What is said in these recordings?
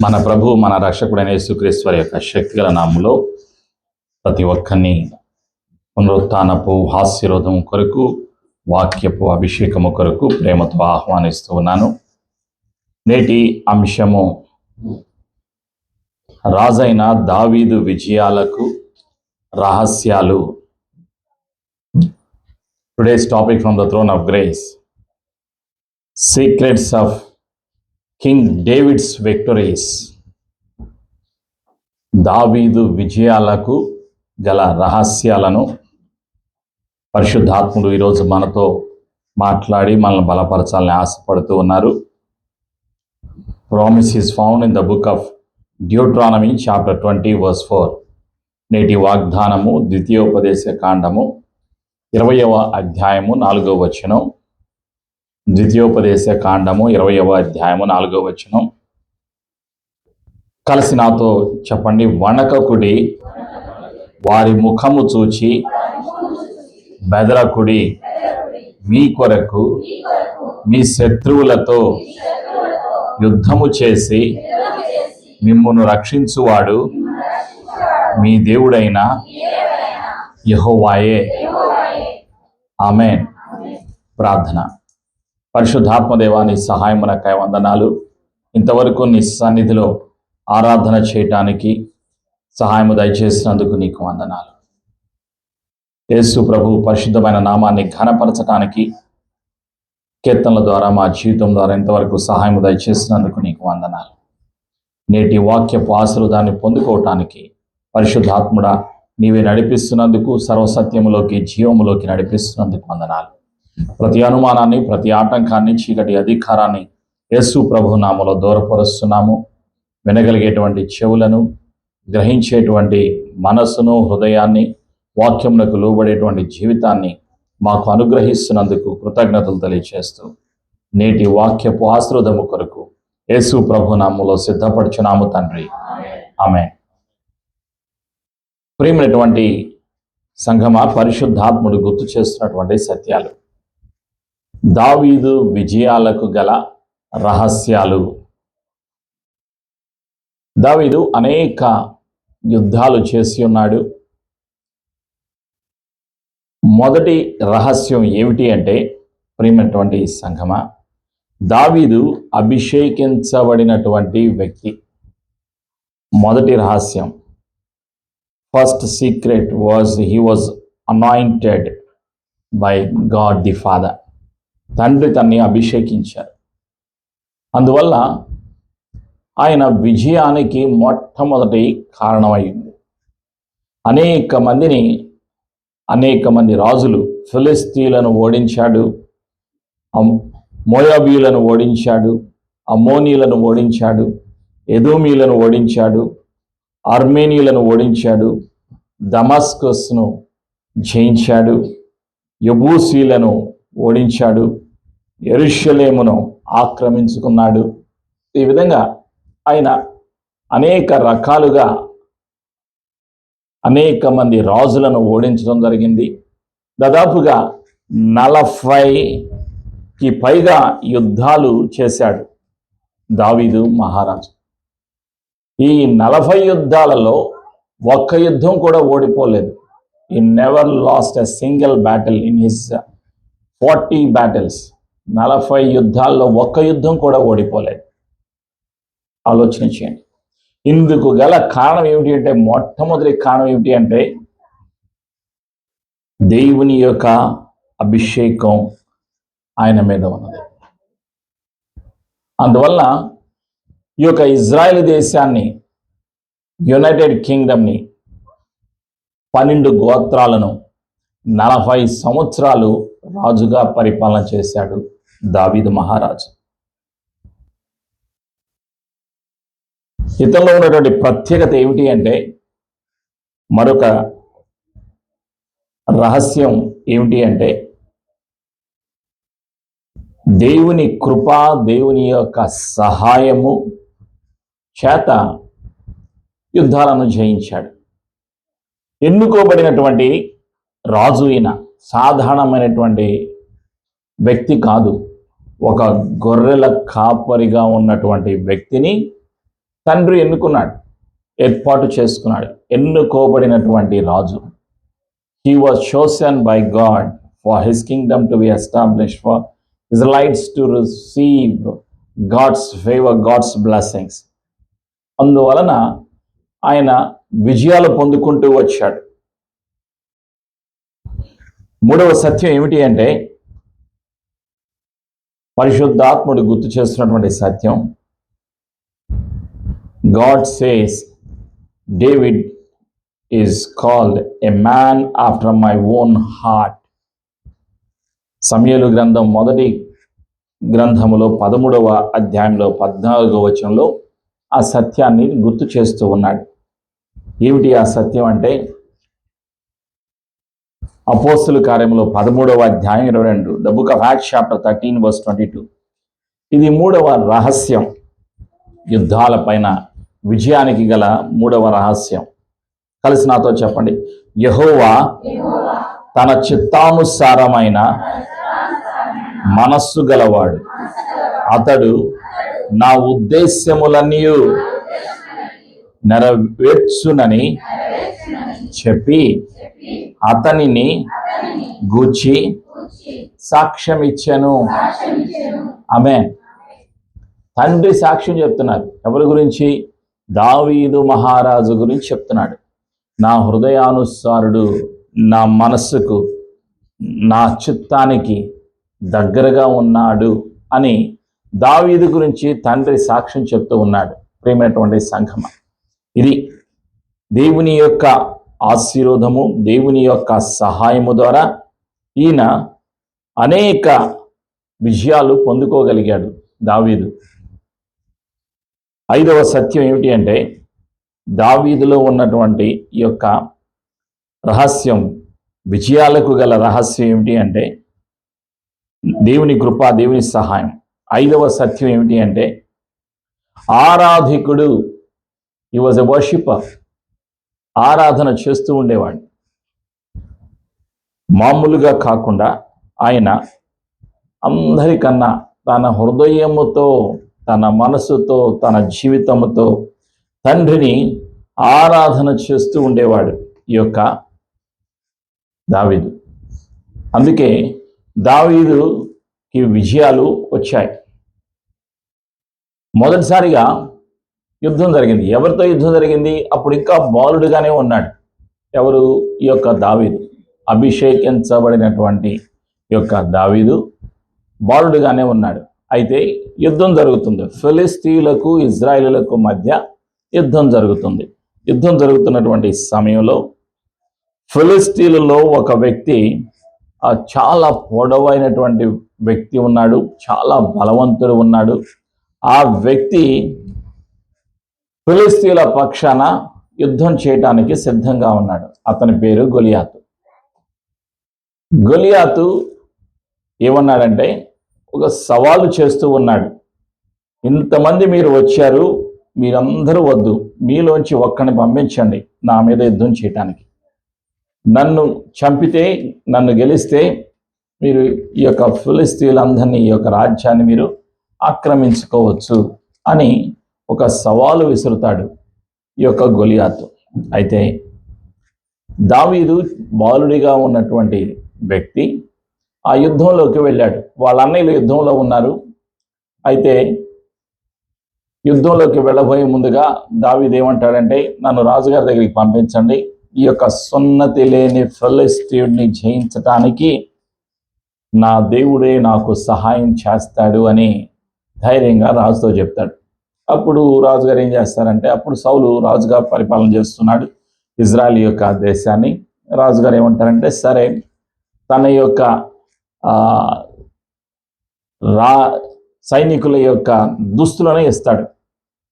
మన ప్రభు మన రక్షకుడైన యేసుక్రీస్తు వారి యొక్క శక్తిగల నామములో ప్రతి ఒక్కరిని పునరుత్థానపు హాస్యరోధం కొరకు, వాక్యపు అభిషేకము కొరకు ప్రేమతో ఆహ్వానిస్తూ ఉన్నాను. నేటి అంశము రాజైన దావీదు విజయాలకు రహస్యాలు. Today's topic from the throne of grace, secrets of king David's victories. దావీదు విజయాలకు గల రహస్యాలను పరిశుద్ధాత్ముడు ఈరోజు మనతో మాట్లాడి మనల్ని బలపరచాలని ఆశపడుతూ ఉన్నారు. Promise is found in the book of Deuteronomy chapter 20 verse 4. నేటి వాగ్దానము ద్వితీయోపదేశ కాండము 20వ అధ్యాయము 4వ వచనం. ద్వితీయోపదేశ కాండము 20వ అధ్యాయము 4వ వచనం. కలిసి నాతో చెప్పండి. వణకకుడి, వారి ముఖము చూచి బెదరకుడి, మీ కొరకు మీ శత్రువులతో యుద్ధము చేసి మిమ్మును రక్షించువాడు మీ దేవుడైన యెహోవాయే. ఆమేన్. ప్రార్థన. పరిశుద్ధాత్మదేవాని సహాయమునకై వందనాలు. ఇంతవరకు నీ సన్నిధిలో ఆరాధన చేయటానికి సహాయము దయచేసినందుకు నీకు వందనాలు. యేసు ప్రభు పరిశుద్ధమైన నామాన్ని ఘనపరచటానికి కీర్తనల ద్వారా మా జీవితం ద్వారా ఇంతవరకు సహాయము దయచేసినందుకు నీకు వందనాలు. నేటి వాక్యపు ఆశీర్వాదాన్ని పొందుకోవటానికి పరిశుద్ధాత్ముడా నీవే నడిపిస్తున్నందుకు, సర్వసత్యములోకి జీవములోకి నడిపిస్తున్నందుకు వందనాలు. ప్రతి అనుమానాన్ని, ప్రతి ఆటంకాన్ని, చీకటి అధికారాన్ని యేసు ప్రభు నామములో దూరపరుస్తున్నాము. వినగలిగేటువంటి చెవులను, గ్రహించేటువంటి మనస్సును, హృదయాన్ని, వాక్యములకు లోబడేటువంటి జీవితాన్ని మాకు అనుగ్రహిస్తున్నందుకు కృతజ్ఞతలు తెలియజేస్తూ నేటి వాక్యపు ఆశీర్వాదము కొరకు యేసు ప్రభు నామములో సిద్ధపడుచున్నాము తండ్రి. ఆమేన్. ప్రియమైనటువంటి సంఘమా, పరిశుద్ధాత్ముడు గుర్తు చేస్తున్నటువంటి సత్యాలు, దావీదు విజయాలకు గల రహస్యాలు. దావీదు అనేక యుద్ధాలు చేసి ఉన్నాడు. మొదటి రహస్యం ఏమిటి అంటే, ప్రియమైనటువంటి సంఘమా, దావీదు అభిషేకించబడినటువంటి వ్యక్తి. మొదటి రహస్యం, first secret was he was anointed by God the father. తండ్రి తన్ని అభిషేకించారు. అందువల్ల ఆయన విజయానికి మొట్టమొదటి కారణమైంది. అనేక మంది రాజులు, ఫిలిస్తీన్లను ఓడించాడు, మోయాబీయులను ఓడించాడు, అమ్మోనీయులను ఓడించాడు, ఎదోమీయులను ఓడించాడు, ఆర్మేనియులను ఓడించాడు, దమస్కస్ను జయించాడు, యబూసీలను ఓడించాడు, యెరూషలేమును ఆక్రమించుకున్నాడు. ఈ విధంగా ఆయన అనేక రకాలుగా అనేక మంది రాజులను ఓడించడం జరిగింది. దాదాపుగా 40కి పైగా యుద్ధాలు చేశాడు దావీదు మహారాజు. ఈ 40 యుద్ధాలలో ఒక్క యుద్ధం కూడా ఓడిపోలేదు. ఈ never lost a single battle in his 40 battles. 40 యుద్ధాల్లో ఒక్క యుద్ధం కూడా ఓడిపోలేదు. ఆలోచన చేయండి. ఇందుకు గల కారణం ఏమిటి అంటే, మొట్టమొదటి కారణం ఏమిటి అంటే, దేవుని యొక్క అభిషేకం ఆయన మీద ఉన్నది. అందువల్ల ఈ యొక్క ఇజ్రాయెల్ దేశాన్ని, యునైటెడ్ కింగ్డమ్ని, 12 గోత్రాలను 40 సంవత్సరాలు రాజుగా పరిపాలన చేశాడు దావీదు మహారాజు. ఇతనిలో ఉన్నటువంటి ప్రత్యేకత ఏమిటి అంటే, మరొక రహస్యం ఏమిటి అంటే, దేవుని కృప, దేవుని యొక్క సహాయము చేత యుద్ధాలను జయించాడు. ఎన్నుకోబడినటువంటి రాజు అయిన సాధారణమైనటువంటి వ్యక్తి కాదు. ఒక గొర్రెల కాపరిగా ఉన్నటువంటి వ్యక్తిని తండ్రి ఎన్నుకున్నాడు, ఏర్పాటు చేసుకున్నాడు. ఎన్నుకోబడినటువంటి రాజు. He was chosen by God for his kingdom to be established, for Israelites to receive God's favor, God's blessings. అందువలన ఆయన విజయాలు పొందుకుంటూ వచ్చాడు. మూడవ సత్యం ఏమిటి అంటే, పరిశుద్ధాత్ముడు గుర్తు చేస్తున్నటువంటి సత్యం, God says David is called a man after my own heart. సమూయేలు గ్రంథం మొదటి గ్రంథములో 13వ అధ్యాయంలో 14వ వచనంలో ఆ సత్యాన్ని గుర్తు చేస్తూ ఉన్నాడు. ఏమిటి ఆ సత్యం అంటే, అపోస్తుల కార్యములో 13వ అధ్యాయం 22, the book of Acts chapter 13 verse 22. ఇది మూడవ రహస్యం, యుద్ధాల పైన విజయానికి గల మూడవ రహస్యం. కలిసి నాతో చెప్పండి. యెహోవా తన చిత్తానుసారమైన మనస్సు గలవాడు, అతడు నా ఉద్దేశ్యములన్నీ నెరవేర్చునని చెప్పి అతనిని గూర్చి సాక్ష్యం ఇచ్చెను. ఆమేన్. తండ్రి సాక్ష్యం చెప్తున్నారు. ఎవరి గురించి? దావీదు మహారాజు గురించి చెప్తున్నాడు. నా హృదయానుసారుడు, నా మనస్సుకు, నా చిత్తానికి దగ్గరగా ఉన్నాడు అని దావీదు గురించి తండ్రి సాక్ష్యం చెప్తూ ఉన్నాడు. ప్రియమైనటువంటి సంఘమ, ఇది దేవుని యొక్క ఆశీర్వాదము, దేవుని యొక్క సహాయము ద్వారా ఈయన అనేక విజయాలు పొందుకోగలిగాడు దావీదు. ఐదవ సత్యం ఏమిటి అంటే, దావీదులో ఉన్నటువంటి ఈ యొక్క రహస్యం, విజయాలకు గల రహస్యం ఏమిటి అంటే దేవుని కృప, దేవుని సహాయం. ఐదవ సత్యం ఏమిటి అంటే, ఆరాధికుడు. హి వాజ్ ఎ వర్షిపర్. ఆరాధన చేస్తూ ఉండేవాడు. మామూలుగా కాకుండా ఆయన అందరికన్నా తన హృదయముతో, తన మనసుతో, తన జీవితముతో తండ్రిని ఆరాధన చేస్తూ ఉండేవాడు ఈ యొక్క దావీదు. అందుకే దావీదుకి విజయాలు వచ్చాయి. మొదటిసారిగా యుద్ధం జరిగింది. ఎవరితో యుద్ధం జరిగింది? అప్పుడు ఇంకా బాలుడుగానే ఉన్నాడు. ఎవరు? ఈ యొక్క దావీదు. అభిషేకించబడినటువంటి ఈ యొక్క దావీదు బాలుడుగానే ఉన్నాడు. అయితే యుద్ధం జరుగుతుంది. ఫిలిస్తీయులకు ఇజ్రాయేలులకు మధ్య యుద్ధం జరుగుతుంది. యుద్ధం జరుగుతున్నటువంటి సమయంలో ఫిలిస్తీన్లలో ఒక వ్యక్తి, చాలా పొడవైనటువంటి వ్యక్తి ఉన్నాడు, చాలా బలవంతుడు ఉన్నాడు. ఆ వ్యక్తి ఫిలిస్తీన్ల పక్షాన యుద్ధం చేయడానికి సిద్ధంగా ఉన్నాడు. అతని పేరు గొలియాతు. గొలియాతు ఏమన్నాడంటే, ఒక సవాలు చేస్తూ ఉన్నాడు. ఇంతమంది మీరు వచ్చారు, మీరందరూ వద్దు, మీలోంచి ఒక్కడిని పంపించండి నా మీద యుద్ధం చేయటానికి. నన్ను చంపితే, నన్ను గెలిస్తే మీరు ఈ యొక్క ఫిలిస్తీన్లందరినీ, ఈ యొక్క రాజ్యాన్ని మీరు ఆక్రమించుకోవచ్చు అని ఒక సవాలు విసురుతాడు ఈ యొక్క గొలియాతు. అయితే దావీదు బాలుడిగా ఉన్నటువంటి వ్యక్తి ఆ యుద్ధంలోకి వెళ్ళాడు. వాళ్ళ అన్నయ్యలు యుద్ధంలో ఉన్నారు. అయితే యుద్ధంలోకి వెళ్ళబోయే ముందుగా దావీదు ఏమంటాడంటే, నన్ను రాజుగారి దగ్గరికి పంపించండి, ఈ యొక్క సున్నతి లేని ఫిలిస్తీయుడిని జయించటానికి నా దేవుడే నాకు సహాయం చేస్తాడు అని ధైర్యంగా రాజుతో చెప్తాడు. అప్పుడు రాజుగారు ఏం చేస్తారంటే, అప్పుడు సౌలు రాజుగా పరిపాలన చేస్తున్నాడు ఇజ్రాయెల్ యొక్క దేశాన్ని. రాజుగారు ఏమంటారంటే, సరే, తన యొక్క సైనికుల యొక్క దుస్తులను ఇస్తాడు,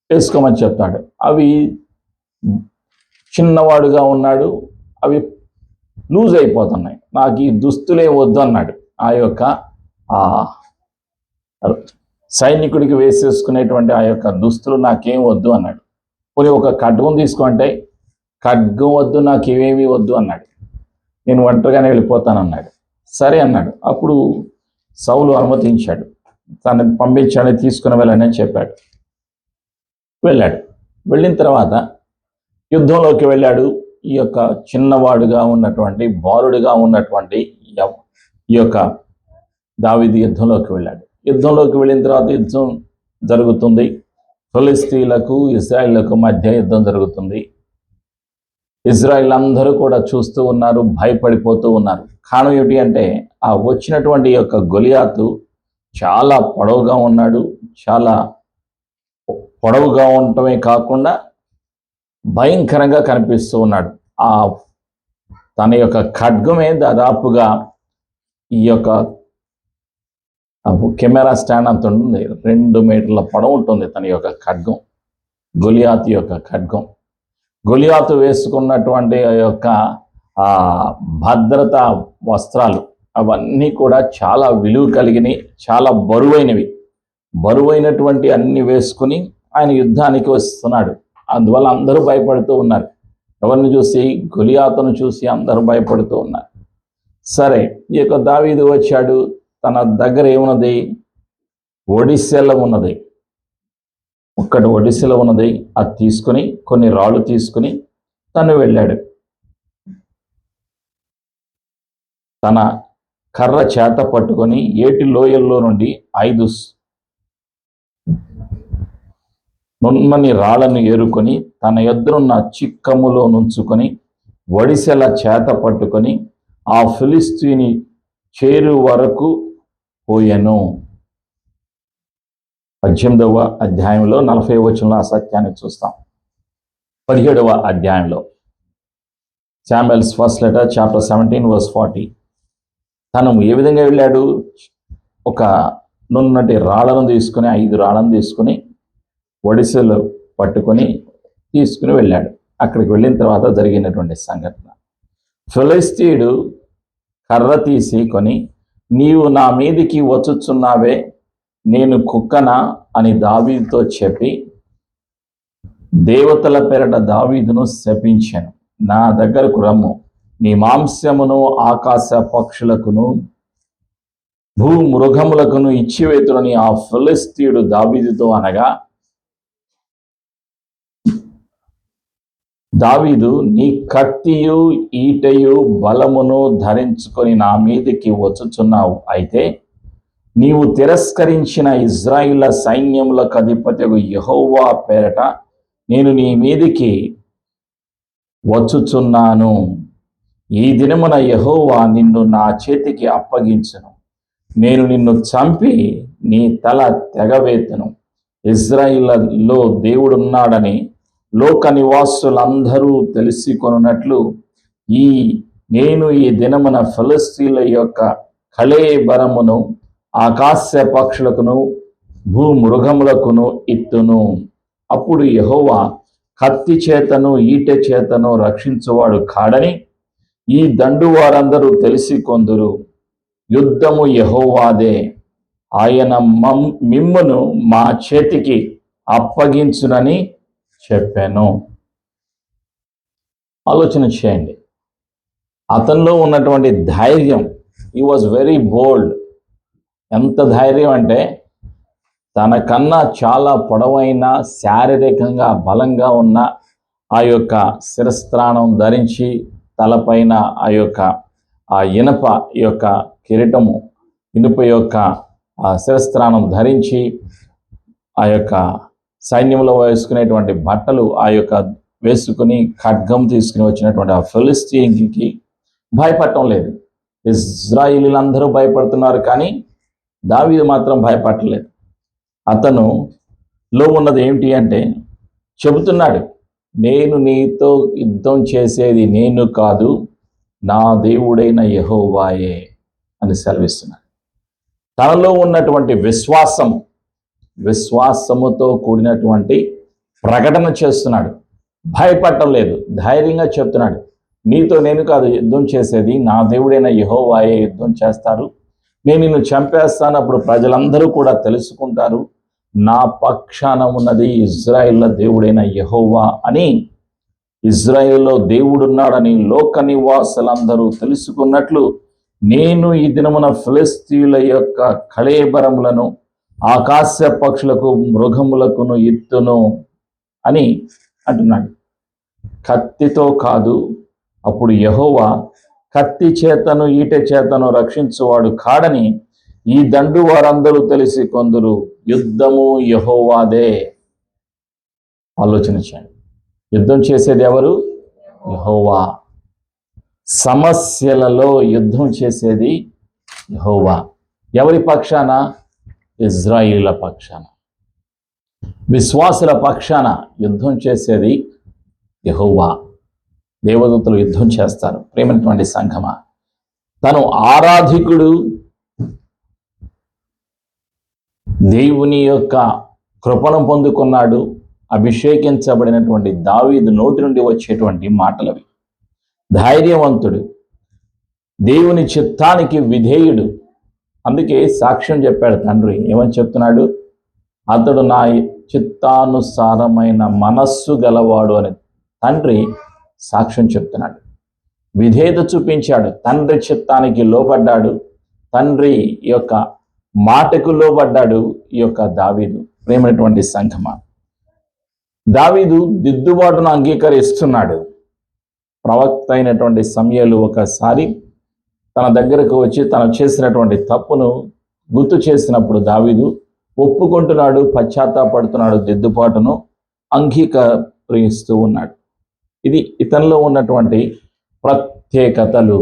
వేసుకోమని చెప్తాడు. అవి చిన్నవాడుగా ఉన్నాడు, అవి లూజ్ అయిపోతున్నాయి, నాకు ఈ దుస్తులే వద్దు అన్నాడు. ఆ యొక్క సైనికుడికి వేసేసుకునేటువంటి ఆ యొక్క దుస్తులు నాకేం వద్దు అన్నాడు. పోనీ ఒక ఖడ్గం తీసుకుంటే, ఖడ్గం వద్దు, నాకేమేమి వద్దు అన్నాడు. నేను ఒంటరిగానే వెళ్ళిపోతానన్నాడు. సరే అన్నాడు. అప్పుడు సౌలు అనుమతించాడు, తనని పంపించాడు, తీసుకుని వెళ్ళని చెప్పాడు. వెళ్ళాడు. వెళ్ళిన తర్వాత యుద్ధంలోకి వెళ్ళాడు. ఈ యొక్క చిన్నవాడుగా ఉన్నటువంటి బాలుడిగా ఉన్నటువంటి ఈ యొక్క దావీదు యుద్ధంలోకి వెళ్ళాడు. యుద్ధంలోకి వెళ్ళిన తర్వాత యుద్ధం జరుగుతుంది. ఫిలిస్తీన్లకు ఇజ్రాయిల్లకు మధ్య యుద్ధం జరుగుతుంది. ఇజ్రాయిల్ అందరూ కూడా చూస్తూ ఉన్నారు, భయపడిపోతూ ఉన్నారు. కారణం ఏమిటి అంటే ఆ వచ్చినటువంటి యొక్క గొలియాతు చాలా పొడవుగా ఉన్నాడు. చాలా పొడవుగా ఉండటమే కాకుండా భయంకరంగా కనిపిస్తూ ఉన్నాడు. ఆ తన యొక్క ఖడ్గమే దాదాపుగా ఈ యొక్క కెమెరా స్టాండ్ అంత ఉంటుంది, 2 మీటర్ల పొడవు ఉంటుంది తన యొక్క ఖడ్గం, గొలియాతు యొక్క ఖడ్గం. గొలియాతు వేసుకున్నటువంటి యొక్క భద్రతా వస్త్రాలు అవన్నీ కూడా చాలా విలువ కలిగినవి, చాలా బరువైనటువంటి అన్ని వేసుకుని ఆయన యుద్ధానికి వస్తున్నాడు. అందువల్ల అందరూ భయపడుతూ ఉన్నారు. ఎవరిని చూసి? గొలియాతును చూసి అందరూ భయపడుతూ ఉన్నారు. సరే, ఈ యొక్క దావీదు వచ్చాడు. తన దగ్గర ఏమున్నది? ఒడిసెల ఉన్నది, ఒక్కటి ఒడిసెల ఉన్నది. అది తీసుకుని కొన్ని రాళ్ళు తీసుకుని తను వెళ్ళాడు. తన కర్ర చేత పట్టుకొని ఏటి లోయల్లో నుండి 5 నున్నని రాళ్లను ఏరుకొని తన ఎదురున్న చిక్కములో నుంచుకొని ఒడిసెల చేత పట్టుకొని ఆ ఫిలిస్తీని చేరు వరకు పోయెను. 18వ అధ్యాయంలో 40వ వచనంలో ఆ సత్యాన్ని చూస్తాం. 17వ అధ్యాయంలో శామ్యూయల్స్ ఫస్ట్ లెటర్ చాప్టర్ 17:40 తను ఏ విధంగా వెళ్ళాడు? ఒక నున్నటి రాళ్లను తీసుకుని 5 రాళ్లను తీసుకుని ఒడిసెలు పట్టుకొని తీసుకుని వెళ్ళాడు. అక్కడికి వెళ్ళిన తర్వాత జరిగినటువంటి సంఘటన, ఫిలిస్తీయుడు కర్ర తీసి కొని, నీవు నా మీదికి వచ్చుచున్నావే, నేను కుక్కనా అని దావీదుతో చెప్పి దేవతల పేరట దావీదును శపించాను. నా దగ్గరకు రమ్ము, నీ మాంసమును ఆకాశ పక్షులకును భూమృగములకును ఇచ్చివేతుడని ఆ ఫిలిస్తీయుడు దావీదుతో అనగా, దావీదు, నీ కత్తియు ఈటయు బలమును ధరించుకొని నా మీదికి వచ్చుచున్నావు. అయితే నీవు తిరస్కరించిన ఇజ్రాయిల సైన్యములకు అధిపతియగు యెహోవా పేరట నేను నీ మీదికి వచ్చుచున్నాను. ఈ దినమున యెహోవా నిన్ను నా చేతికి అప్పగించును. నేను నిన్ను చంపి నీ తల తెగవేతును. ఇజ్రాయిల్లో దేవుడున్నాడని లోక నివాసులందరూ తెలుసుకొనున్నట్లు నేను ఈ దినమున ఫిలిస్తీన్ల యొక్క కళేబరమును ఆకాశ పక్షులకును భూమృగములకును ఇత్తును. అప్పుడు యెహోవా కత్తి చేతను ఈట చేతను రక్షించువాడు కాడని ఈ దండు వారందరూ తెలిసికొందురు. యుద్ధము యెహోవాదే, ఆయన మిమ్మును మా చేతికి అప్పగించునని చెప్పాను. ఆలోచన చేయండి. అతనిలో ఉన్నటువంటి ధైర్యం, హీ వాజ్ వెరీ బోల్డ్. ఎంత ధైర్యం అంటే తనకన్నా చాలా పొడవైన, శారీరకంగా బలంగా ఉన్న ఆ యొక్క శిరస్త్రాణం ధరించి తలపైన ఆ ఇనప యొక్క కిరీటము, ఇనుప యొక్క శిరస్త్రాణం ధరించి ఆ యొక్క సైన్యంలో వేసుకునేటువంటి బట్టలు ఆ యొక్క వేసుకుని ఖడ్గం తీసుకుని వచ్చినటువంటి ఆ ఫిలిస్తీన్కి భయపడటం లేదు. ఇజ్రాయిలీలందరూ భయపడుతున్నారు, కానీ దావీదు మాత్రం భయపడలేదు. అతనులో ఉన్నది ఏమిటి అంటే చెబుతున్నాడు, నేను నీతో యుద్ధం చేసేది నేను కాదు, నా దేవుడైన యెహోవాయే అని సెలవిస్తున్నాడు. తనలో ఉన్నటువంటి విశ్వాసముతో కూడినటువంటి ప్రకటన చేస్తున్నాడు. భయపడటం లేదు, ధైర్యంగా చెప్తున్నాడు, నీతో నేను కాదు యుద్ధం చేసేది, నా దేవుడైన యెహోవాయే యుద్ధం చేస్తారు. నేను నిన్ను చంపేస్తాను, అప్పుడు ప్రజలందరూ కూడా తెలుసుకుంటారు నా పక్షాన ఉన్నది ఇజ్రాయిల్ల దేవుడైన యెహోవా అని. ఇజ్రాయిల్లో దేవుడున్నాడని లోక నివాసులందరూ తెలుసుకున్నట్లు నేను ఈ దినమున ఫిలిస్తీయుల యొక్క కళేబరములను ఆకాశ పక్షులకు మృగములకును ఇత్తును. అని అంటున్నాడు. కత్తితో కాదు, అప్పుడు యెహోవా కత్తి చేతను ఈటె చేతను రక్షించువాడు కాడని ఈ దండు వారందరూ తెలిసి కొందరు యుద్ధము యెహోవాదే. ఆలోచన చేయండి. యుద్ధం చేసేది ఎవరు? యెహోవా. సమస్యలలో యుద్ధం చేసేది యెహోవా. ఎవరి పక్షాన? ఇజ్రాయిలీల పక్షాన, విశ్వాసుల పక్షాన యుద్ధం చేసేది యెహోవా. దేవదూతలు యుద్ధం చేస్తారు. ప్రేమైనటువంటి సంఘమా, తను ఆరాధికుడు, దేవుని యొక్క కృపను పొందుకున్నాడు, అభిషేకించబడినటువంటి దావీదు నోటి నుండి వచ్చేటువంటి మాటలవి. ధైర్యవంతుడు, దేవుని చిత్తానికి విధేయుడు. అందుకే సాక్ష్యం చెప్పాడు తండ్రి. ఏమని చెప్తున్నాడు? అతడు నా చిత్తానుసారమైన మనస్సు గలవాడు అని తండ్రి సాక్ష్యం చెప్తున్నాడు. విధేయత చూపించాడు, తండ్రి చిత్తానికి లోబడ్డాడు, తండ్రి యొక్క మాటకు లోబడ్డాడు ఈ యొక్క దావీదు. ప్రేమైనటువంటి సంఘమా, దావీదు దిద్దుబాటును అంగీకరిస్తున్నాడు. ప్రవక్త అయినటువంటి సమూయేలు ఒకసారి తన దగ్గరకు వచ్చి తను చేసినటువంటి తప్పును గుర్తు చేసినప్పుడు దావీదు ఒప్పుకుంటున్నాడు, పశ్చాత్తాపడుతున్నాడు, దిద్దుబాటును అంగీకరిస్తూ ఉన్నాడు. ఇది ఇతనిలో ఉన్నటువంటి ప్రత్యేకతలు,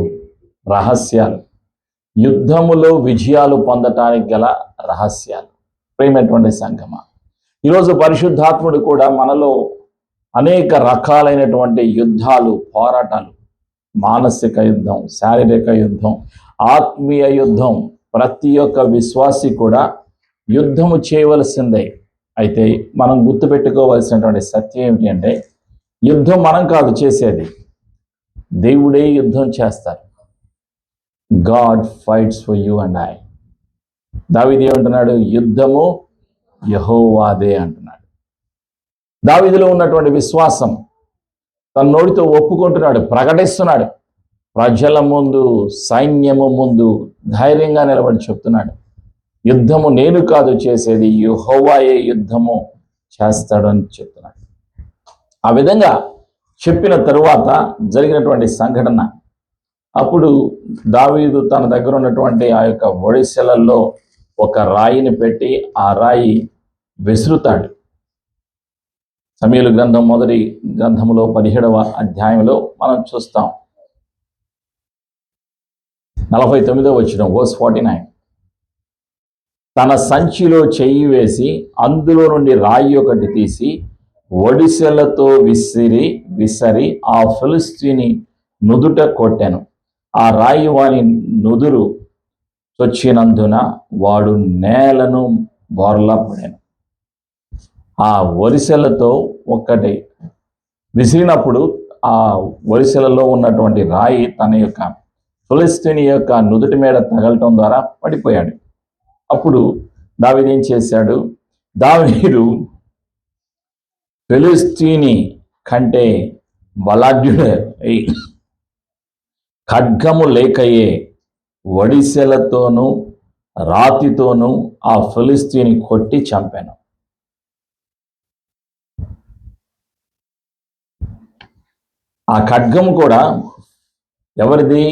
రహస్యాలు, యుద్ధములో విజయాలు పొందటానికి గల రహస్యాలు. ప్రేమైనటువంటి సంఘమా, ఈరోజు పరిశుద్ధాత్ముడు కూడా మనలో అనేక రకాలైనటువంటి యుద్ధాలు, పోరాటాలు, మానసిక యుద్ధం, శారీరక యుద్ధం, ఆత్మీయ యుద్ధం, ప్రతి ఒక్క విశ్వాసి కూడా యుద్ధము చేయవలసిందే. అయితే మనం గుర్తుపెట్టుకోవలసినటువంటి సత్యం ఏమిటి అంటే, యుద్ధం మనం కాదు చేసేది, దేవుడే యుద్ధం చేస్తారు. God fights for you and I. దావీదు ఏమంటున్నాడు? యుద్ధము యెహోవాదే అంటున్నాడు. దావీదులో ఉన్నటువంటి విశ్వాసం తన నోటితో ఒప్పుకుంటున్నాడు, ప్రకటిస్తున్నాడు. ప్రజల ముందు, సైన్యము ముందు ధైర్యంగా నిలబడి చెప్తున్నాడు, యుద్ధము నేను కాదు చేసేది, యెహోవాయే యుద్ధము చేస్తాడు అని చెప్తున్నాడు. ఆ విధంగా చెప్పిన తరువాత జరిగినటువంటి సంఘటన, అప్పుడు దావీదు తన దగ్గర ఉన్నటువంటి ఆ యొక్క ఒడిసెలలో ఒక రాయిని పెట్టి ఆ రాయి విసురుతాడు. సమూయేలు గ్రంథం మొదటి గ్రంథంలో 17వ అధ్యాయంలో మనం చూస్తాం. 49వ వచనం, వర్స్ 49. తన సంచిలో చెయ్యి వేసి అందులో నుండి రాయి ఒకటి తీసి ఒడిసెలతో విసరి ఆ ఫిలిష్తీయుని నుదుట కొట్టెను. ఆ రాయి వాని నుదురు చొచ్చినందున వాడు నేలను బోర్లా పడాను. ఆ ఒరిసెలతో ఒక్కటి విసిరినప్పుడు ఆ ఒరిసెలలో ఉన్నటువంటి రాయి తన యొక్క ఫిలిష్తీయుని యొక్క నుదుటి మీద తగలటం ద్వారా పడిపోయాడు. అప్పుడు దావీదు ఏం చేశాడు? దావీదు ఫిలిష్తీయుని కంటే బలాఢ్యుడై ఖడ్గము లేకయే ఒడిసెలతోనూ రాతితోనూ ఆ ఫిలిష్తీయుని కొట్టి చంపాను. ఆ ఖడ్గము కూడా ఎవరిది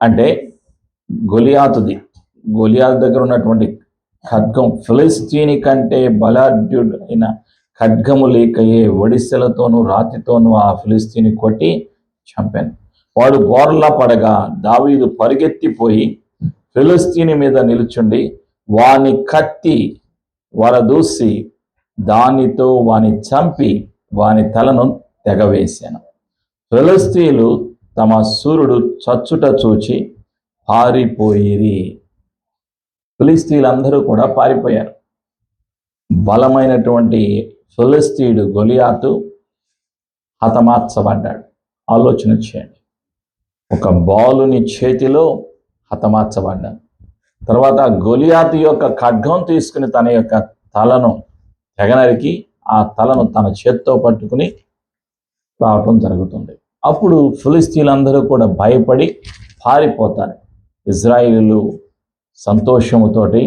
అంటే గొలియాతుది. గొలియాతు దగ్గర ఉన్నటువంటి ఖడ్గం, ఫిలిష్తీయుని కంటే బలాఢ్యుడైన ఖడ్గము లేకయే ఒడిసెలతోనూ రాతితోనూ ఆ ఫిలిష్తీయుని కొట్టి చంపాను. వాడు బోర్లా పడగా దావీదు పరిగెత్తిపోయి ఫిలిష్తీయుని మీద నిలుచుండి వాని కత్తి వరదూసి దానితో వాని చంపి వాని తలను తెగవేశాను. ఫిలిష్తీయులు తమ సూర్యుడు చచ్చుట చూచి పారిపోయిరి. ఫిలిష్తీయులందరూ కూడా పారిపోయారు. బలమైనటువంటి ఫిలిష్తీయుడు గొలియాతు హతమార్చబడ్డాడు. ఆలోచన చేయండి, ఒక బాలుని చేతిలో హతమార్చబడ్డాడు. తర్వాత గొలియాతు యొక్క ఖడ్గం తీసుకుని తన యొక్క తలను తెగనరికి ఆ తలను తన చేత్తో పట్టుకుని రావటం జరుగుతుంది. అప్పుడు ఫిలిష్తీయులందరూ కూడా భయపడి పారిపోతారు. ఇజ్రాయేలీయులు సంతోషముతోటి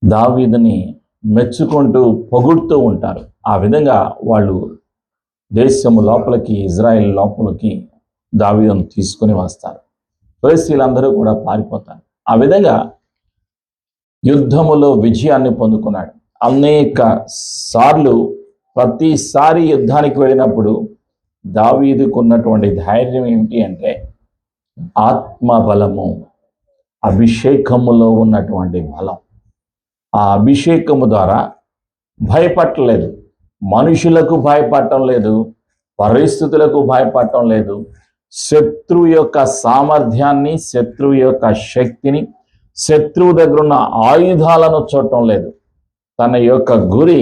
దావీదుని మెచ్చుకుంటూ పొగుడుతూ ఉంటారు. ఆ విధంగా వాళ్ళు దేశము లోపలికి, ఇజ్రాయెల్ లోపలికి దావీదును తీసుకుని వస్తారు. ఫిలిష్తీయులందరూ కూడా పారిపోతారు. ఆ విధంగా యుద్ధములో విజయాన్ని పొందుకున్నాడు. అనేక సార్లు ప్రతిసారి యుద్ధానికి వెళ్ళినప్పుడు దావీదుకు ఉన్నటువంటి ధైర్యం ఏమిటి అంటే ఆత్మబలము, అభిషేకములో ఉన్నటువంటి బలం. ఆ అభిషేకము ద్వారా భయపడలేదు. మనుషులకు భయపడటం లేదు, పరిస్థితులకు భయపడటం లేదు. శత్రువు యొక్క సామర్థ్యాన్ని, శత్రువు యొక్క శక్తిని, శత్రువు దగ్గర ఉన్న ఆయుధాలను చూడటం లేదు. తన యొక్క గురి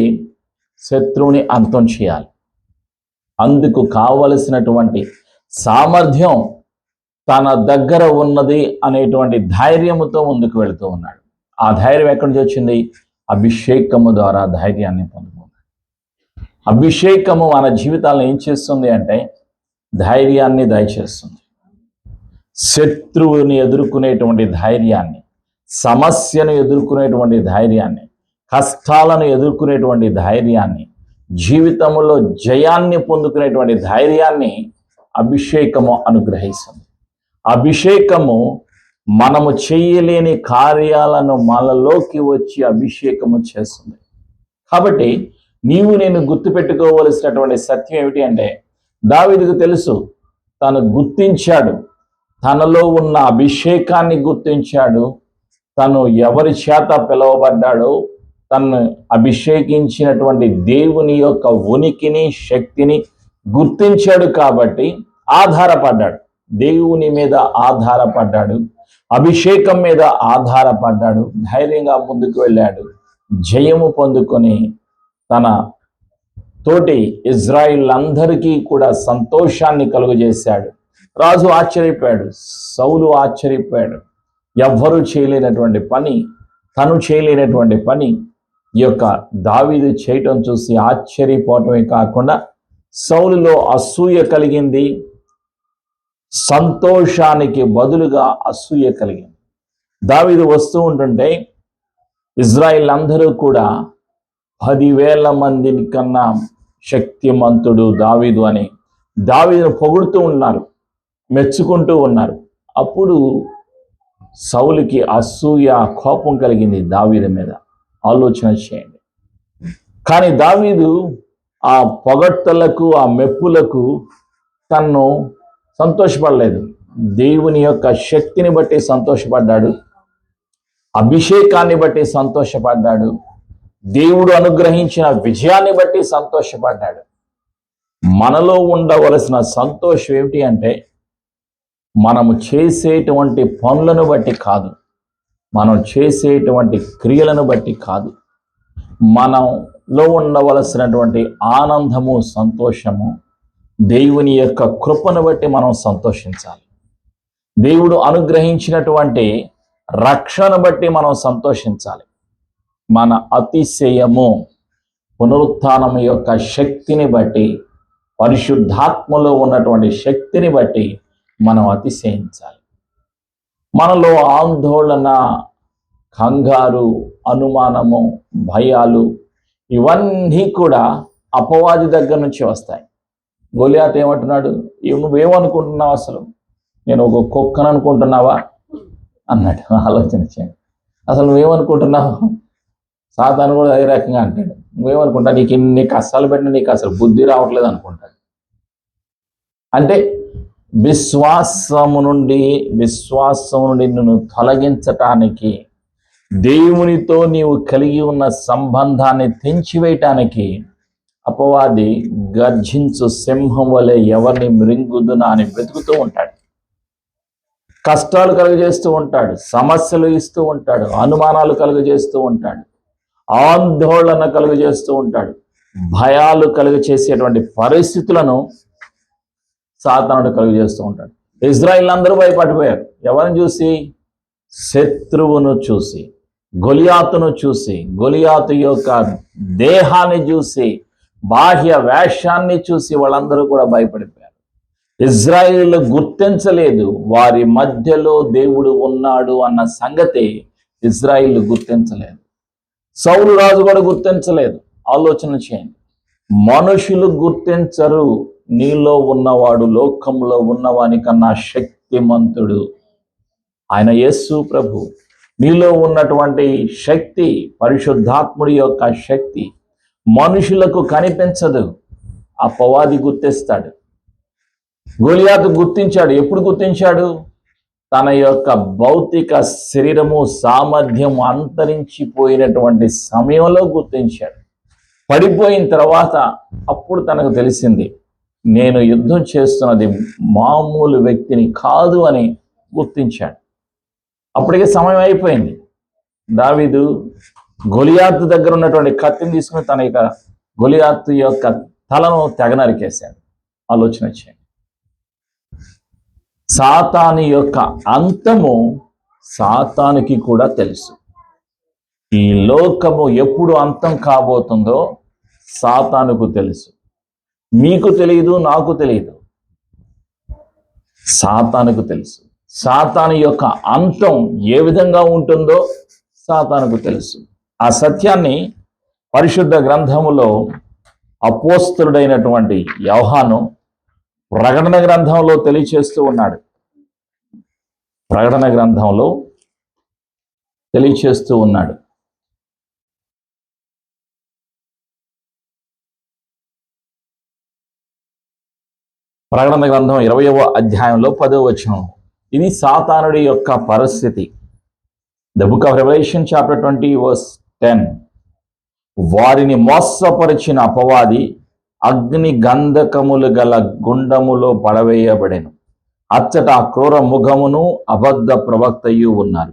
శత్రువుని అంతం చేయాలి. అందుకు కావలసినటువంటి సామర్థ్యం తన దగ్గర ఉన్నది అనేటువంటి ధైర్యముతో ముందుకు వెళుతూ ఉన్నాడు. ఆ ధైర్యం ఎక్కడి నుంచి వచ్చింది? అభిషేకము ద్వారా ధైర్యాన్ని పొందుకున్నాడు. అభిషేకము మన జీవితాలను ఏం చేస్తుంది అంటే ధైర్యాన్ని దయచేస్తుంది. శత్రువుని ఎదుర్కొనేటువంటి ధైర్యాన్ని, సమస్యను ఎదుర్కొనేటువంటి ధైర్యాన్ని, కష్టాలను ఎదుర్కొనేటువంటి ధైర్యాన్ని, జీవితంలో జయాన్ని పొందుకునేటువంటి ధైర్యాన్ని అభిషేకము అనుగ్రహిస్తుంది. అభిషేకము మనము చేయలేని కార్యాలను మనలోకి వచ్చి అభిషేకము చేస్తుంది. కాబట్టి నీవు నేను గుర్తుపెట్టుకోవలసినటువంటి సత్యం ఏమిటి అంటే దావీదుకు తెలుసు, తను గుర్తించాడు, తనలో ఉన్న అభిషేకాన్ని గుర్తించాడు. తను ఎవరి చేత పిలువబడ్డాడో, తను అభిషేకించినటువంటి దేవుని యొక్క ఉనికిని, శక్తిని గుర్తించాడు. కాబట్టి ఆధారపడ్డాడు, దేవుని మీద ఆధారపడ్డాడు, అభిషేకం మీద ఆధారపడ్డాడు. ధైర్యంగా ముందుకు వెళ్ళాడు, జయము పొందుకొని తన తోటి ఇజ్రాయిలందరికీ కూడా సంతోషాన్ని కలుగజేశాడు. రాజు ఆశ్చర్యపోయాడు, సౌలు ఆశ్చర్యపోయాడు. ఎవ్వరూ చేయలేనటువంటి పని, తను చేయలేనటువంటి పని ఈ యొక్క దావీదు చేయటం చూసి ఆశ్చర్యపోవటమే కాకుండా సౌలులో అసూయ కలిగింది. సంతోషానికి బదులుగా అసూయ కలిగింది. దావీదు వస్తూ ఉంటుంటే ఇజ్రాయిల్ అందరూ కూడా 10,000 మంది కన్నా శక్తిమంతుడు దావీదు అని దావీదును పొగుడుతూ ఉన్నారు, మెచ్చుకుంటూ ఉన్నారు. అప్పుడు సౌలుకి అసూయ, కోపం కలిగింది దావీదు మీద. ఆలోచన చేయండి. కానీ దావీదు ఆ పొగడ్తలకు, ఆ మెప్పులకు తన్ను సంతోషపడలేదు. దేవుని యొక్క శక్తిని బట్టి సంతోషపడ్డాడు, అభిషేకాన్ని బట్టి సంతోషపడ్డాడు, దేవుడు అనుగ్రహించిన విజయాన్ని బట్టి సంతోషపడ్డాడు. మనలో ఉండవలసిన సంతోషం ఏమిటి అంటే మనము చేసేటువంటి పనులను బట్టి కాదు, మనం చేసేటువంటి క్రియలను బట్టి కాదు, మనలో ఉండవలసినటువంటి ఆనందము, సంతోషము దేవుని యొక్క కృపను బట్టి మనం సంతోషించాలి. దేవుడు అనుగ్రహించినటువంటి రక్షణ బట్టి మనం సంతోషించాలి. మన అతిశయము పునరుత్థానం యొక్క శక్తిని బట్టి, పరిశుద్ధాత్మలో ఉన్నటువంటి శక్తిని బట్టి మనం అతిశయించాలి. మనలో ఆందోళన, కంగారు, అనుమానము, భయాలు ఇవన్నీ కూడా అపవాది దగ్గర నుంచి వస్తాయి. గొలియాతు ఏమంటున్నాడు? నువ్వేమనుకుంటున్నావు? అసలు నేను ఒక కుక్కను అనుకుంటున్నావా అన్నాడు. ఆలోచన చేయండి. అసలు నువ్వేమనుకుంటున్నావు? సాతాను కూడా అదే రకంగా అంటాడు. నువ్వేమనుకుంటా, నీకు ఇన్ని కష్టాలు పెట్టినా నీకు అసలు బుద్ధి రావట్లేదు అనుకుంటాడు. అంటే విశ్వాసము నుండి నిన్ను తొలగించటానికి, దేవునితో నీవు కలిగి ఉన్న సంబంధాన్ని తెంచివేయటానికి అపవాది గర్జించు సింహం వలె ఎవరిని మృంగుదునా అని వెతుకుతూ ఉంటాడు. కష్టాలు కలుగజేస్తూ ఉంటాడు, సమస్యలు ఇస్తూ ఉంటాడు, అనుమానాలు కలుగజేస్తూ ఉంటాడు, ఆందోళన కలుగజేస్తూ ఉంటాడు, భయాలు కలుగజేసేటువంటి పరిస్థితులను సాతానుడు కలుగజేస్తూ ఉంటాడు. ఇజ్రాయిల్ అందరూ భయపడిపోయారు. ఎవరిని చూసి? శత్రువును చూసి, గొలియాతును చూసి, గొలియాతు యొక్క దేహాన్ని చూసి, బాహ్య వేషాన్ని చూసి వాళ్ళందరూ కూడా భయపడిపోయారు. ఇజ్రాయిల్ గుర్తించలేదు, వారి మధ్యలో దేవుడు ఉన్నాడు అన్న సంగతి ఇజ్రాయిల్ గుర్తించలేదు. సౌలు రాజు కూడా గుర్తించలేదు. ఆలోచన చేయండి. మనుషులు గుర్తించరు. నీలో ఉన్నవాడు లోకంలో ఉన్నవాని కన్నా శక్తిమంతుడు. ఆయన యేసు ప్రభు. నీలో ఉన్నటువంటి శక్తి, పరిశుద్ధాత్ముడి యొక్క శక్తి మనుషులకు కనిపించదు. అపవాది గుర్తిస్తాడు. గొలియాతు గుర్తించాడు. ఎప్పుడు గుర్తించాడు? తన యొక్క భౌతిక శరీరము సామర్థ్యం అంతరించిపోయినటువంటి సమయంలో గుర్తించాడు. పడిపోయిన తర్వాత అప్పుడు తనకు తెలిసింది, నేను యుద్ధం చేస్తున్నది మామూలు వ్యక్తిని కాదు అని గుర్తించాడు. అప్పటికే సమయం అయిపోయింది. దావీదు గొలియాతు దగ్గర ఉన్నటువంటి కత్తిని తీసుకుని తన యొక్క గొలియాతు యొక్క తలను తెగ నరికేశాడు. ఆలోచన చేయండి. సాతాను యొక్క అంతము సాతానుకి కూడా తెలుసు. ఈ లోకము ఎప్పుడు అంతం కాబోతుందో సాతానుకు తెలుసు. మీకు తెలియదు, నాకు తెలియదు, సాతానుకు తెలుసు. సాతాను యొక్క అంతం ఏ విధంగా ఉంటుందో సాతానుకు తెలుసు. ఆ సత్యాన్ని పరిశుద్ధ గ్రంథములో అపోస్తలుడైనటువంటి యోహాను ప్రకటన గ్రంథంలో తెలియచేస్తూ ఉన్నాడు. ప్రకటన గ్రంథంలో తెలియచేస్తూ ఉన్నాడు. ప్రకటన గ్రంథం 20వ అధ్యాయంలో 10వ వచనం. ఇది సాతానుడి యొక్క పరిస్థితి. The book of Revelation chapter 20 verse 10. వారిని మోసపరిచిన అపవాది అగ్ని గంధకములు గల గుండములో పడవేయబడెను. అచ్చట క్రూర ముఖమును అబద్ధ ప్రవక్తయు ఉన్నారు.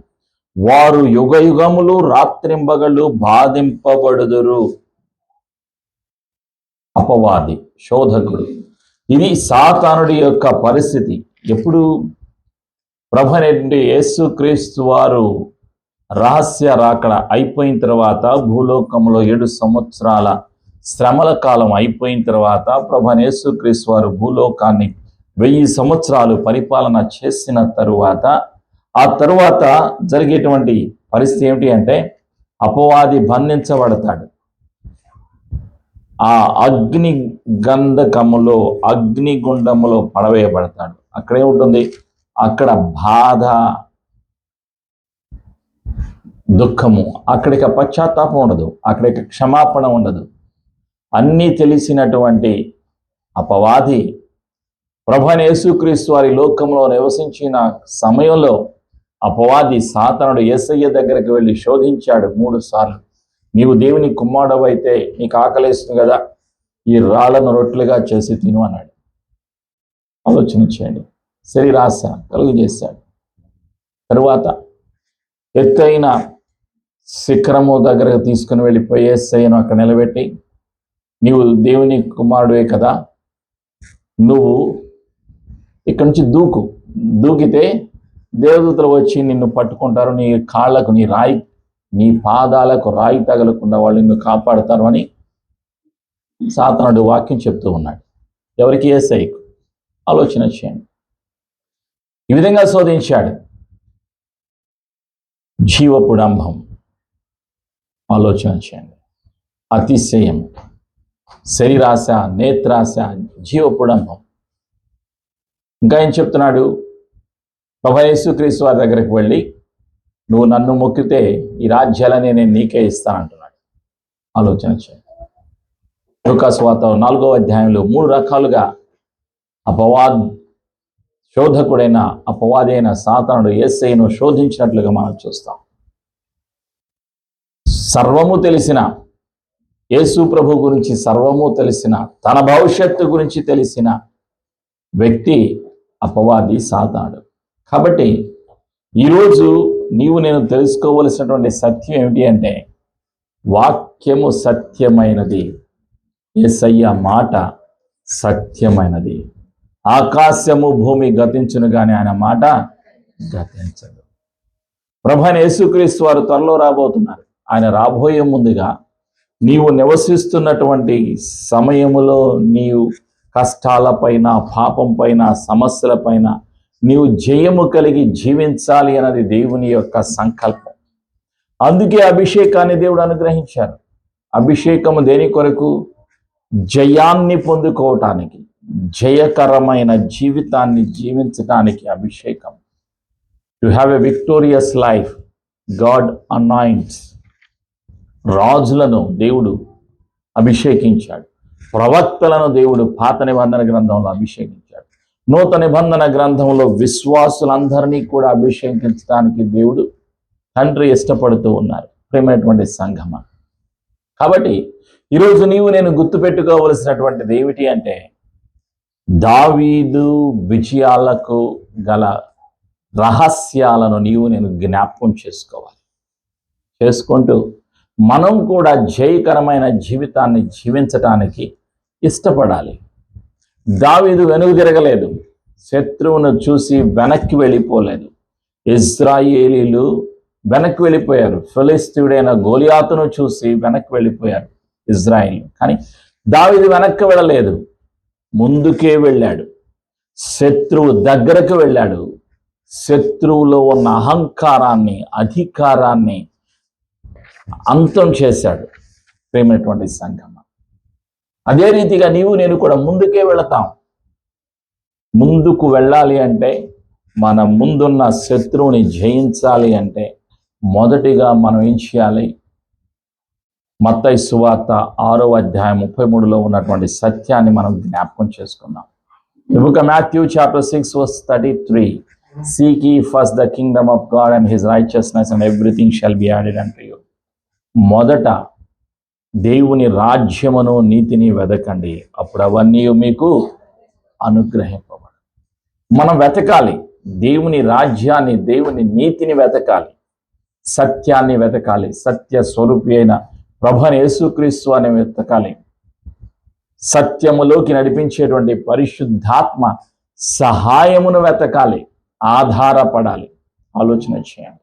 వారు యుగ యుగములు రాత్రింబగళ్ళు బాధింపబడుదురు. అపవాది, శోధకుడు. ఇది సాతానుడి యొక్క పరిస్థితి. ఎప్పుడు? ప్రభువైన యేసుక్రీస్తు వారు రహస్య రాకడ అయిపోయిన తర్వాత, భూలోకంలో 7 సంవత్సరాల శ్రమల కాలం అయిపోయిన తర్వాత ప్రభువైన యేసుక్రీస్తు వారు భూలోకాన్ని 1000 సంవత్సరాలు పరిపాలన చేసిన తరువాత, ఆ తరువాత జరిగేటువంటి పరిస్థితి ఏమిటి అంటే, అపవాది బంధించబడతాడు. ఆ అగ్ని గంధకములో, అగ్నిగుండములో పడవేయబడతాడు. అక్కడేముంటుంది? అక్కడ బాధ, దుఃఖము. అక్కడికి పశ్చాత్తాపం ఉండదు, అక్కడికి క్షమాపణ ఉండదు. అన్నీ తెలిసినటువంటి అపవాది ప్రభువైన యేసుక్రీస్తు వారి లోకంలో నివసించిన సమయంలో అపవాది సాతానుడు యేసయ్య దగ్గరికి వెళ్ళి శోధించాడు 3 సార్లు. నీవు దేవుని కుమారుడవు అయితే నీకు ఆకలేస్తుంది కదా, ఈ రాళ్లను రొట్టెలుగా చేసి తిను అన్నాడు. ఆలోచన చేయండి. శరీరాశ కలుగు చేశాడు. తరువాత ఎత్తైన శిఖరము దగ్గరకు తీసుకుని వెళ్ళిపోయి యేసయ్యను అక్కడ నిలబెట్టి, నీవు దేవుని కుమారుడువే కదా, నువ్వు ఇక్కడి నుంచి దూకితే దేవదూతలు వచ్చి నిన్ను పట్టుకుంటారు, నీ కాళ్లకు నీ పాదాలకు రాయి తగలకుండా వాళ్ళు నిన్ను కాపాడుతారు అని సాతానుడు వాక్యం చెప్తూ ఉన్నాడు. ఎవరికి? యేసయ్యకు. ఆలోచన చేయండి. ఈ విధంగా శోధించాడు. జీవపుడంభం. ఆలోచన చేయండి. అతిశయం, శరీరాశ, నేత్రాశ, జీవపుడంభం. ఇంకా ఏం చెప్తున్నాడు? ప్రభువైన యేసుక్రీస్తు వారి దగ్గరికి వెళ్ళి, నువ్వు నన్ను మొక్కితే ఈ రాజ్యాలని నేను నీకే ఇస్తానంటున్నాడు. ఆలోచన చేయండి. లూకాసు వార్త 4వ అధ్యాయంలో 3 రకాలుగా శోధకుడైన అపవాది అయిన సాతానుడు యేసయ్యను శోధించినట్లుగా మనం చూస్తాం. సర్వము తెలిసిన యేసు ప్రభు గురించి, సర్వము తెలిసిన, తన భవిష్యత్తు గురించి తెలిసిన వ్యక్తి అపవాది, సాతానుడు. కాబట్టి ఈరోజు నీవు నేను తెలుసుకోవలసినటువంటి సత్యం ఏమిటి అంటే, వాక్యము సత్యమైనది, యేసయ్య మాట సత్యమైనది. ఆకాశము భూమి గతించును కానీ ఆయన మాట గతించదు. ప్రభువైన యేసుక్రీస్తు వారు త్వరలో రాబోతున్నారు. ఆయన రాబోయే ముందుగా నీవు నివసిస్తున్నటువంటి సమయములో నీవు కష్టాలపైన, పాపం పైన, సమస్యల పైన నీవు జయము కలిగి జీవించాలి అన్నది దేవుని యొక్క సంకల్పం. అందుకే అభిషేకాన్ని దేవుడు అనుగ్రహించారు. అభిషేకము దేని కొరకు? జయాన్ని పొందుకోవటానికి, జయకరమైన జీవితాన్ని జీవించటానికి అభిషేకం. To have a victorious life God anoints. రాజులను దేవుడు అభిషేకించాడు, ప్రవక్తలను దేవుడు పాత నిబంధన గ్రంథంలో అభిషేకించాడు, నూతన నిబంధన గ్రంథంలో విశ్వాసులందరినీ కూడా అభిషేకించడానికి దేవుడు తండ్రి ఇష్టపడుతూ ఉన్నారు. ప్రేమైనటువంటి సంఘమ, కాబట్టి ఈరోజు నీవు నేను గుర్తుపెట్టుకోవలసినటువంటిది ఏమిటి అంటే, దావీదు విజయాలకు గల రహస్యాలను నీవు నేను జ్ఞాపకం చేసుకుంటూ మనం కూడా జయకరమైన జీవితాన్ని జీవించటానికి ఇష్టపడాలి. దావీదు వెనుక తిరగలేదు, శత్రువును చూసి వెనక్కి వెళ్ళిపోలేదు. ఇశ్రాయేలీలు వెనక్కి వెళ్ళిపోయారు, ఫిలిష్తీయుడైన గోలియాతును చూసి వెనక్కి వెళ్ళిపోయారు ఇజ్రాయిల్. కానీ దావీదు వెనక్కి వెళ్ళలేదు, ముందుకే వెళ్ళాడు. శత్రువు దగ్గరకు వెళ్ళాడు, శత్రువులో ఉన్న అహంకారాన్ని, అధికారాన్ని అంతం చేశాడు. ప్రేమైనటువంటి సంఘం, అదే రీతిగా నీవు నేను కూడా ముందుకే వెళతాం. ముందుకు వెళ్ళాలి అంటే, మన ముందున్న శత్రువుని జయించాలి అంటే మొదటిగా మనం ఏం చేయాలి? మత్తయి సువార్త 6వ అధ్యాయం 33లో ఉన్నటువంటి సత్యాన్ని మనం జ్ఞాపకం చేసుకుందాం. The book of Matthew chapter 6 verse 33. Seek ye first the kingdom of God and his righteousness, and everything shall be added unto you. మొదట దేవుని రాజ్యమును నీతిని వెదకండి, అప్పుడు అవన్నీ మీకు అనుగ్రహింపబడు. మనం వెతకాలి, దేవుని రాజ్యాన్ని, దేవుని నీతిని వెతకాలి, సత్యాన్ని వెతకాలి, సత్య స్వరూపి అయిన ప్రభువైన యేసుక్రీస్తు అని వెతకాలి. సత్యములోకి నడిపించేటువంటి పరిశుద్ధాత్మ సహాయమును వెతకాలి, ఆధారపడాలి. ఆలోచన చేయండి.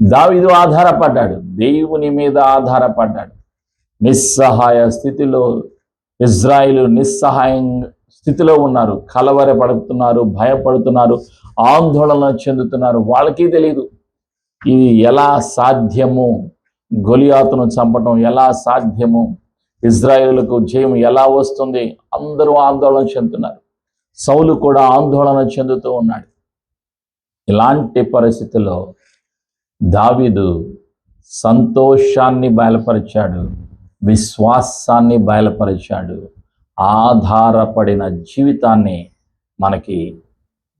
దావీదు ఆధారపడ్డాడు, దేవుని మీద ఆధారపడ్డాడు. నిస్సహాయ స్థితిలో ఇజ్రాయిలు నిస్సహాయ స్థితిలో ఉన్నారు, కలవరపడుతున్నారు, భయపడుతున్నారు, ఆందోళన చెందుతున్నారు. వాళ్ళకి తెలియదు ఇది ఎలా సాధ్యము, గొలియాతును చంపటం ఎలా సాధ్యము, ఇజ్రాయేలుకు జయం ఎలా వస్తుంది. అందరూ ఆందోళన చెందుతున్నారు. సౌలు కూడా ఆందోళన చెందుతూ ఉన్నాడు. ఇలాంటి పరిస్థితుల్లో దావీదు సంతోషాన్ని బయలుపరిచాడు, విశ్వాసాన్ని బయలుపరిచాడు, ఆధారపడిన జీవితాన్ని మనకి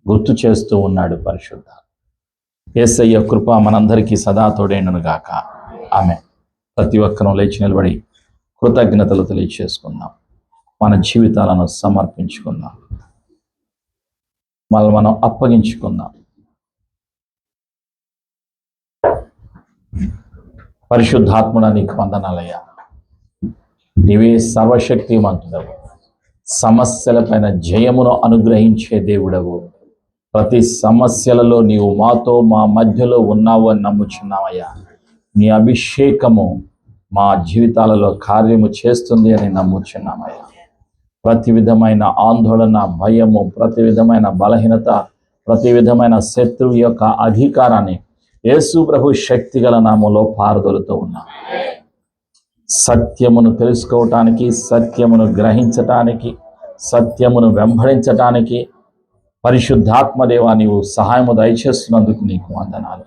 గుర్తు చేస్తూ ఉన్నాడు పరిశుద్ధ. యేసయ్య కృప మనందరికీ సదా తోడేండును గాక. ఆమె. ప్రతి ఒక్కరూ లేచి నిలబడి కృతజ్ఞతలు తెలియచేసుకుందాం, మన జీవితాలను సమర్పించుకుందాం, మనం అప్పగించుకుందాం. పరిశుద్ధాత్ముడా, నీకు వందనాలయ్యా. నీవే సర్వశక్తిమంతుడవు, సమస్యలపైన జయమును అనుగ్రహించే దేవుడవు. ప్రతి సమస్యలలో నీవు మాతో, మా మధ్యలో ఉన్నావు అని నమ్ముచున్నావయ్యా. నీ అభిషేకము మా జీవితాలలో కార్యము చేస్తుంది అని నమ్ముచున్నామయ్యా. ప్రతి విధమైన ఆందోళన, భయము, ప్రతి విధమైన బలహీనత, ప్రతి విధమైన శత్రువు యొక్క అధికారాన్ని యేసు ప్రభు శక్తిగల నామములో పారదోలుతూ ఉన్నాం. సత్యమును తెలుసుకోవటానికి, సత్యమును గ్రహించటానికి, సత్యమును వెంబడించటానికి పరిశుద్ధాత్మదేవా నీవు సహాయము దయచేస్తున్నందుకు నీకు వందనాలు.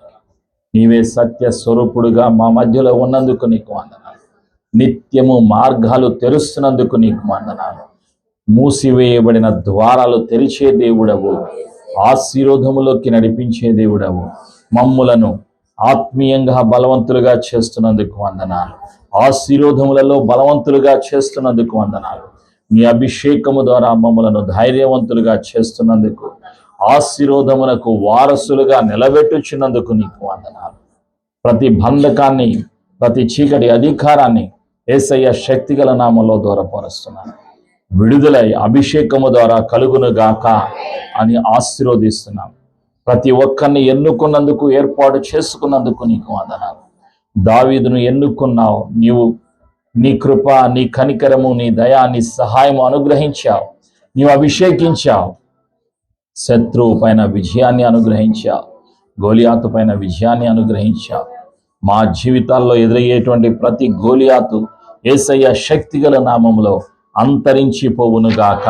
నీవే సత్య స్వరూపుడుగా మా మధ్యలో ఉన్నందుకు నీకు వందనాలు. నిత్యము మార్గాలు తెరుస్తున్నందుకు నీకు వందనాలు. మూసివేయబడిన ద్వారాలు తెరిచే దేవుడవు, ఆశీర్వాదములోకి నడిపించే దేవుడవు. మమ్ములను ఆత్మీయంగా బలవంతులుగా చేస్తున్నందుకు వందనాలు. ఆశీర్వాదములలో బలవంతులుగా చేస్తున్నందుకు వందనాలు. నీ అభిషేకము ద్వారా మమ్మలను ధైర్యవంతులుగా చేస్తున్నందుకు, ఆశీర్వాదమునకు వారసులుగా నిలబెట్టుచున్నందుకు నీకు వందనాలు. ప్రతి బంధకాన్ని, ప్రతి చీకటి అధికారాన్ని యేసయ్య శక్తిగల నామములో దూరపరుస్తున్నాను. విడుదలై అభిషేకము ద్వారా కలుగును గాక అని ఆశీర్వదిస్తున్నాను. ప్రతి ఒక్కరిని ఎన్నుకున్నందుకు, ఏర్పాటు చేసుకున్నందుకు నీకు వందనాలు. దావీదును ఎన్నుకున్నావు, నీవు నీ కృప, నీ కనికరము, నీ దయా, నీ సహాయము అనుగ్రహించావు. నీవు అభిషేకించావు. శత్రువు పైన విజయాన్ని అనుగ్రహించావు, గోలియాతు పైన విజయాన్ని అనుగ్రహించావు. మా జీవితాల్లో ఎదురయ్యేటువంటి ప్రతి గోలియాతు యేసయ్య శక్తిగల నామములో అంతరించిపోవునుగాక.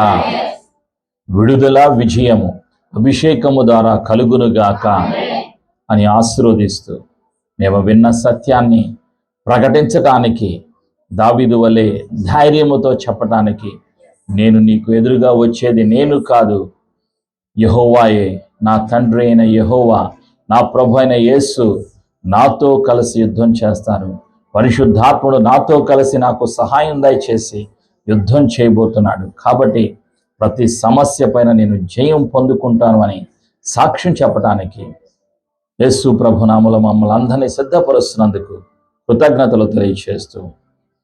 విడుదల, విజయము అభిషేకము ద్వారా కలుగునుగాక అని ఆశీర్వదిస్తూ మేము విన్న సత్యాన్ని ప్రకటించటానికి, దావీదు వలె ధైర్యముతో చెప్పటానికి, నేను నీకు ఎదురుగా వచ్చేది నేను కాదు, యెహోవాయే, నా తండ్రి అయిన యెహోవా, నా ప్రభు అయిన యేసు నాతో కలిసి యుద్ధం చేస్తారు, పరిశుద్ధాత్ముడు నాతో కలిసి నాకు సహాయం దయచేసి యుద్ధం చేయబోతున్నాడు, కాబట్టి ప్రతి సమస్య పైన నేను జయం పొందుకుంటాను అని సాక్ష్యం చెప్పడానికి యేసు ప్రభునామములో మమ్మల్ని అందరినీ సిద్ధపరుస్తున్నందుకు కృతజ్ఞతలు తెలియచేస్తూ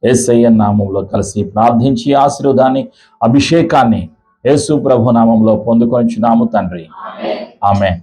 యేసయ్య నామంలో కలిసి ప్రార్థించి ఆశీర్వాదాన్ని, అభిషేకాన్ని యేసు ప్రభునామంలో పొందుకొనిచున్నాము తండ్రి. ఆమేన్.